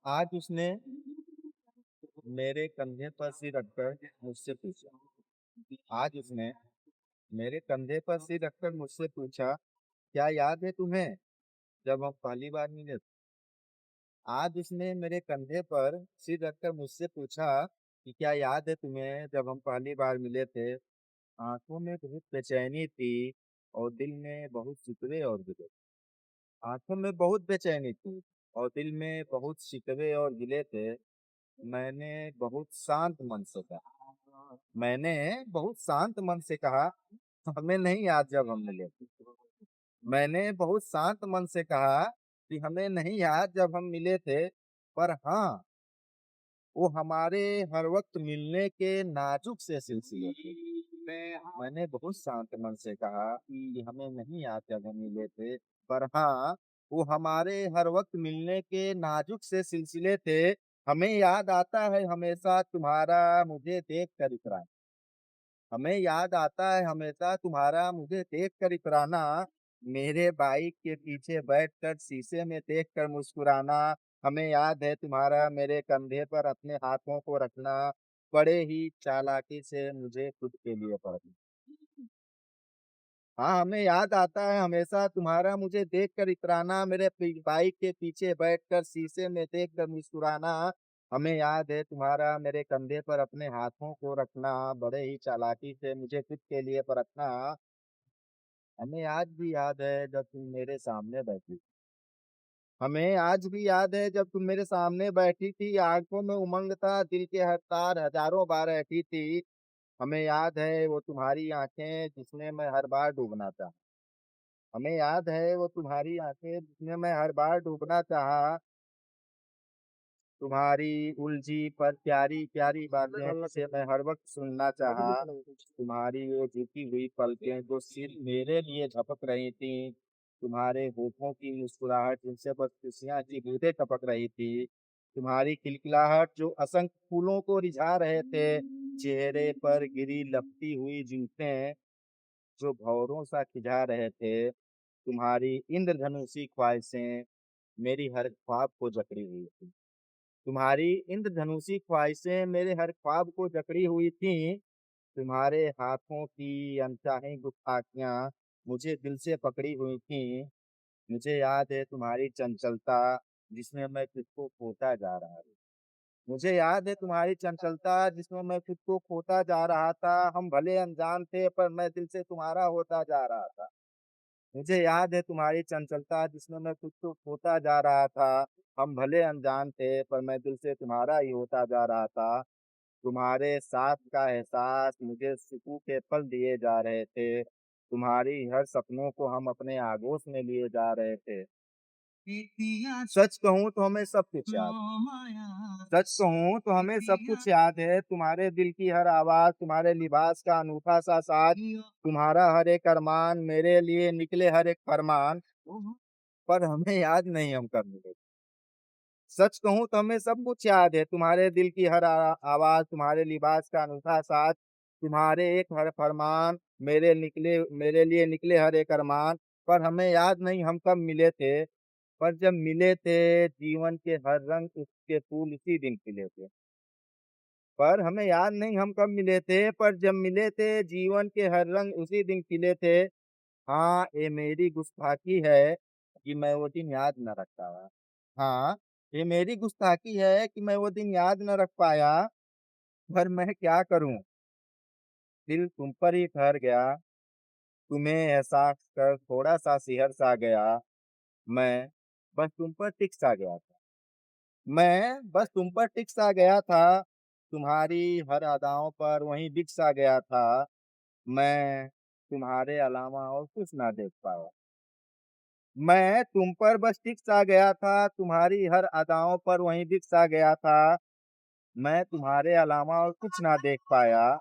आज उसने मेरे कंधे पर सिर रखकर मुझसे पूछा। आज उसने मेरे कंधे पर सिर रखकर मुझसे पूछा, क्या याद है तुम्हें जब हम पहली बार मिले थे? आज उसने मेरे कंधे पर सिर रखकर मुझसे पूछा कि क्या याद है तुम्हें जब हम पहली बार मिले थे? आंखों में बहुत बेचैनी थी और दिल में बहुत शिकवे और गिले। आंखों में बहुत बेचैनी थी और दिल में बहुत शिकवे और गिले थे। मैंने बहुत शांत मन से कहा। मैंने बहुत शांत मन से कहा, हमें नहीं याद जब हम मिले थे। मैंने बहुत शांत मन से कहा कि हमें नहीं याद जब हम मिले थे, पर हाँ, वो हमारे हर वक्त मिलने के नाजुक से सिलसिले थे। मैंने बहुत शांत मन से कहा कि हमें नहीं याद जब हम मिले थे, पर हाँ, वो हमारे हर वक्त मिलने के नाजुक से सिलसिले थे। हमें याद आता है हमेशा तुम्हारा मुझे देख कर इतराना। हमें याद आता है हमेशा तुम्हारा मुझे देख कर इतराना। मेरे बाइक के पीछे बैठकर शीशे में देख कर मुस्कुराना। हमें याद है तुम्हारा मेरे कंधे पर अपने हाथों को रखना। बड़े ही चालाकी से मुझे खुद के लिए परखना। हाँ, हमें याद आता है हमेशा तुम्हारा मुझे देखकर इतराना, मेरे बाइक के पीछे बैठकर शीशे में देखकर मुस्कुराना। हमें याद है तुम्हारा मेरे कंधे पर अपने हाथों को रखना, बड़े ही चालाकी से मुझे खुद के लिए परखना। हमें आज भी याद है जब तुम मेरे सामने बैठी। हमें आज भी याद है जब तुम मेरे सामने बैठी थी, आंखों में उमंग था, दिल के हर तार हजारों बार रहती थी। हमें याद है वो तुम्हारी आंखें जिसमें मैं हर बार डूबना था। हमें याद है वो तुम्हारी आंखें जिसमें मैं हर बार डूबना चाहा। तुम्हारी उलझी पर प्यारी प्यारी बातें से मैं हर वक्त सुनना चाहा। तुम्हारी वो झुकी हुई पलकें जो सिर्फ मेरे लिए झपक रही थी। तुम्हारे होठों की मुस्कुराहट जिनसे बस खुशियां की बूंदें टपक रही थी। तुम्हारी खिलखिलाहट जो असंख्य फूलों को रिझा रहे थे। चेहरे पर गिरी लपटी हुई जुल्फें जो भंवरों सा खिंचा रहे थे। तुम्हारी इंद्रधनुषी ख्वाहिशें मेरी हर ख्वाब को जकड़ी हुई थी। तुम्हारी इंद्रधनुषी ख्वाहिशें मेरे हर ख्वाब को जकड़ी हुई थी। तुम्हारे हाथों की अनचाही गुस्ताखियां मुझे दिल से पकड़ी हुई थी। मुझे याद है तुम्हारी चंचलता जिसमें मैं खुद को खोता जा रहा था। मुझे याद है तुम्हारी चंचलता जिसमें मैं खुद को खोता जा रहा था। हम भले अनजान थे पर मैं दिल से तुम्हारा होता जा रहा था। मुझे याद है तुम्हारी चंचलता जिसमें मैं खुद को खोता जा रहा था। हम भले अनजान थे पर मैं दिल से तुम्हारा ही होता जा रहा था। तुम्हारे साथ का एहसास मुझे सुकून के पल दिए जा रहे थे। तुम्हारी हर सपनों को हम अपने आगोश में लिए जा रहे थे। सच कहूँ तो हमें सब कुछ याद। सच कहूँ तो हमें सब कुछ याद है। तुम्हारे दिल की हर आवाज, तुम्हारे लिबास का अनूठा सा साज, तुम्हारा हर एक अरमान, मेरे लिए निकले हर एक फरमान। पर हमें याद नहीं हम कब मिले। सच कहूँ तो हमें सब कुछ याद है। तुम्हारे दिल की हर आवाज, तुम्हारे लिबास का अनूठा साज, तुम्हारे एक हर फरमान, मेरे लिए निकले हर एक अरमान। पर हमें याद नहीं हम कब मिले थे। पर जब मिले थे जीवन के हर रंग उसके फूल उसी दिन खिले थे। पर हमें याद नहीं हम कब मिले थे, पर जब मिले थे जीवन के हर रंग उसी दिन खिले थे। हाँ, ये मेरी गुस्ताखी है कि मैं वो दिन याद न रख पाया। हाँ, ये मेरी गुस्ताखी है कि मैं वो दिन याद न रख पाया। पर मैं क्या करूं, दिल तुम पर ही ठहर गया। तुम्हें एहसास कर थोड़ा सा सिहर सा गया। मैं बस तुम पर टिक सा गया था। मैं बस तुम पर टिक सा गया था। तुम्हारी हर अदाओं पर वहीं बिक सा गया था। मैं तुम्हारे अलावा और कुछ ना देख पाया। मैं तुम पर बस टिक सा गया था, तुम्हारी हर अदाओं पर वहीं बिक सा गया था। मैं तुम्हारे अलावा और कुछ ना देख पाया।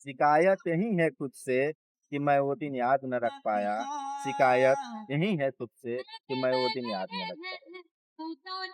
शिकायत यही है खुद से कि मैं वो दिन याद न रख पाया। शिकायत यही है खुद से कि मैं वो दिन याद न रख पाया।